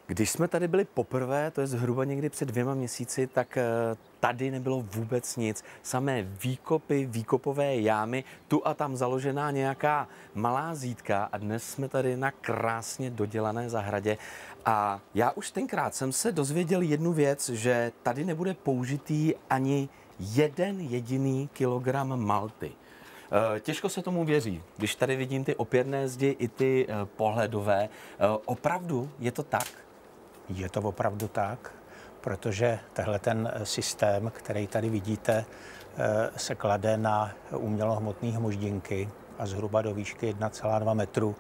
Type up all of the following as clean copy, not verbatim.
Když jsme tady byli poprvé, to je zhruba někdy před 2 měsíci, tak tady nebylo vůbec nic. Samé výkopy, výkopové jámy, tu a tam založená nějaká malá zídka a dnes jsme tady na krásně dodělané zahradě. A já už tenkrát jsem se dozvěděl jednu věc, že tady nebude použitý ani jeden jediný kilogram malty. Těžko se tomu věří, když tady vidím ty opěrné zdi i ty pohledové. Opravdu je to tak? Je to opravdu tak, protože tenhle ten systém, který tady vidíte, se klade na umělohmotné hmoždinky a zhruba do výšky 1,2 metru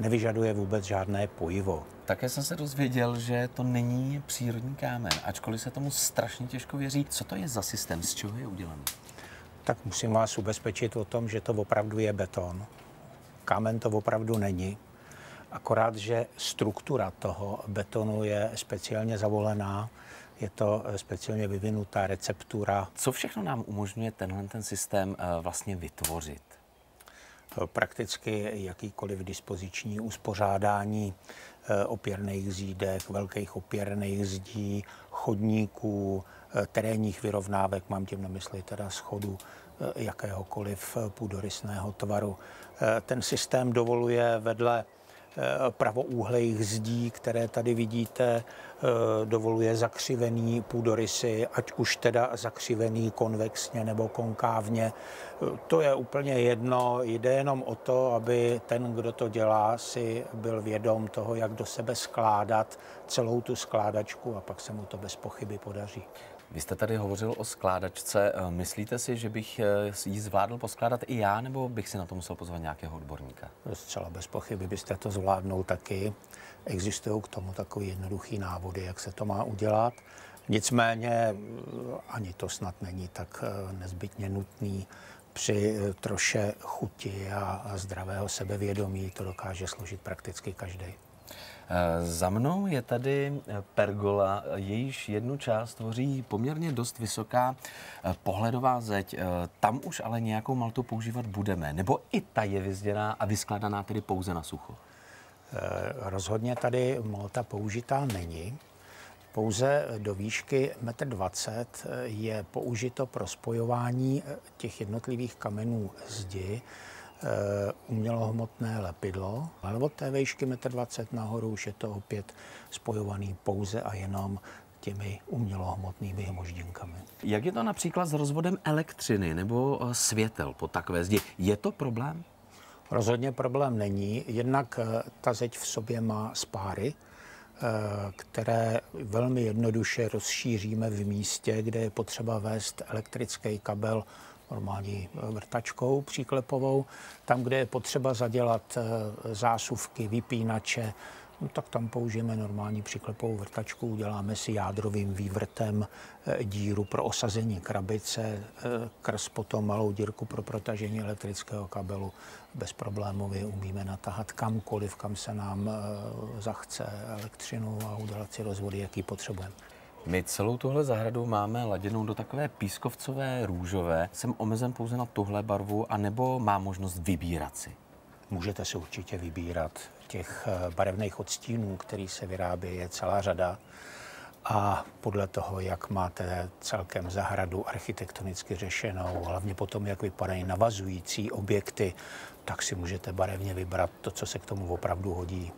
nevyžaduje vůbec žádné pojivo. Také jsem se dozvěděl, že to není přírodní kámen, ačkoliv se tomu strašně těžko věří. Co to je za systém, z čeho je udělaný? Tak musím vás ubezpečit o tom, že to opravdu je beton. Kámen to opravdu není. Akorát, že struktura toho betonu je speciálně zavolená, je to speciálně vyvinutá receptura. Co všechno nám umožňuje ten systém vlastně vytvořit? Prakticky jakýkoliv dispoziční uspořádání opěrných zídek, velkých opěrných zdí, chodníků, terénních vyrovnávek, mám tím na mysli teda schodu jakéhokoliv půdorysného tvaru. Ten systém dovoluje vedle pravoúhlejch zdí, které tady vidíte, dovoluje zakřivený půdorysy, ať už teda zakřivený konvexně nebo konkávně. To je úplně jedno, jde jenom o to, aby ten, kdo to dělá, si byl vědom toho, jak do sebe skládat celou tu skládačku a pak se mu to bez pochyby podaří. Vy jste tady hovořil o skládačce. Myslíte si, že bych ji zvládl poskládat i já, nebo bych si na to musel pozvat nějakého odborníka? Zcela bez pochyby byste to zvládnul taky. Existují k tomu takové jednoduché návody, jak se to má udělat. Nicméně ani to snad není tak nezbytně nutný. Při troše chuti a zdravého sebevědomí to dokáže složit prakticky každý. Za mnou je tady pergola, jejíž jednu část tvoří poměrně dost vysoká pohledová zeď. Tam už ale nějakou maltu používat budeme, nebo i ta je vyzděná a vyskladaná tedy pouze na sucho? Rozhodně tady malta použitá není. Pouze do výšky 1,20 m je použito pro spojování těch jednotlivých kamenů zdi umělohmotné lepidlo, ale od té výšky 1,20 m nahoru už je to opět spojovaný pouze a jenom těmi umělohmotnými hmoždinkami. Jak je to například s rozvodem elektřiny nebo světel po takové zdi? Je to problém? Rozhodně problém není, jednak ta zeď v sobě má spáry, které velmi jednoduše rozšíříme v místě, kde je potřeba vést elektrický kabel normální vrtačkou příklepovou. Tam, kde je potřeba zadělat zásuvky, vypínače, no, tak tam použijeme normální příklepovou vrtačku, uděláme si jádrovým vývrtem díru pro osazení krabice, krz potom malou dírku pro protažení elektrického kabelu. Bez problémů umíme natahat kamkoliv, kam se nám zachce elektřinu a udělat si rozvody, jaký potřebujeme. My celou tuhle zahradu máme laděnou do takové pískovcové růžové. Jsem omezen pouze na tuhle barvu, anebo má možnost vybírat si? Můžete si určitě vybírat. Těch barevných odstínů, který se vyrábí, je celá řada. A podle toho, jak máte celkem zahradu architektonicky řešenou, hlavně potom, jak vypadají navazující objekty, tak si můžete barevně vybrat to, co se k tomu opravdu hodí.